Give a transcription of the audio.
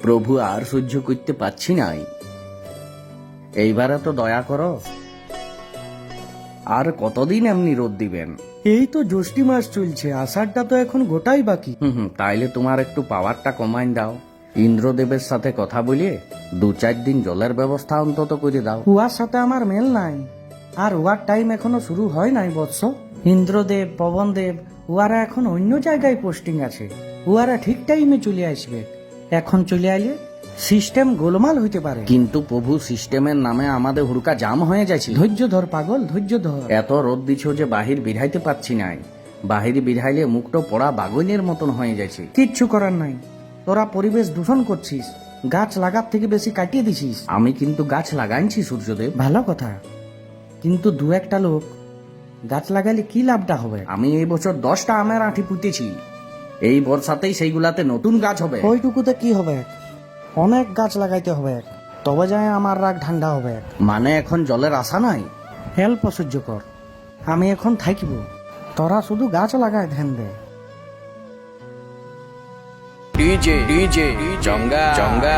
প্রভু আর সহ্য করতে পারছি নাই, এইবারে তো দয়া করো। আর কতদিন এমনি রোদ দিবেন? এই তো জ্যৈষ্ঠী মাস চলছে, আষাঢ়টা তো এখন গোটাই বাকি। তাইলে তোমার একটু পাওয়ারটা কমাই দাও। ইন্দ্রদেবের সাথে কথা বলিয়ে 2-4 দিন জলের ব্যবস্থা অন্তত করে দাও। উহার সাথে আমার মেল নাই, আর উহার টাইম এখনো শুরু হয় নাই বৎস। ইন্দ্রদেব, পবনদেব উহারা এখন অন্য জায়গায় পোস্টিং আছে। উহারা ঠিক টাইমে চলে আসবে। এখন চলে আইলে সিস্টেম গোলমাল হইতে পারে। কিন্তু প্রভু সিস্টেমের নামে আমাদের হুড়কা জাম হয়ে যাচ্ছে। ধৈর্য ধর পাগল, ধৈর্য ধর। এত রোদ দিছ যে বাহির বিধাইতে পারছি নাই। বাহির বিধাইলে মুখটো পড়া বাগনের মতন হয়ে যাচ্ছে। কিচ্ছু করার নাই, তোরা পরিবেশ দূষণ করছিস, গাছ লাগার থেকে বেশি কাটিয়ে দিছিস। আমি কিন্তু গাছ লাগাইছি সূর্যদেব। ভালো কথা, কিন্তু দু একটা লোক গাছ লাগাইলে কি লাভটা হবে? আমি এই বছর 10টা আমের আঁটি পুঁতেছি। এই বর্ষাতেই সেইগুলাতে নতুন গাছ হবে। ওইটুকুতে কি হবে? অনেক গাছ লাগাইতে হবে, তবে যায় আমার রাগ ঠান্ডা হবে। মানে এখন জলের আশা নাই। হেল্প অসহ্য কর, আমি এখন থাকিব, তোরা শুধু গাছ লাগায় ধ্যান দে। ডিজে জঙ্গা জঙ্গা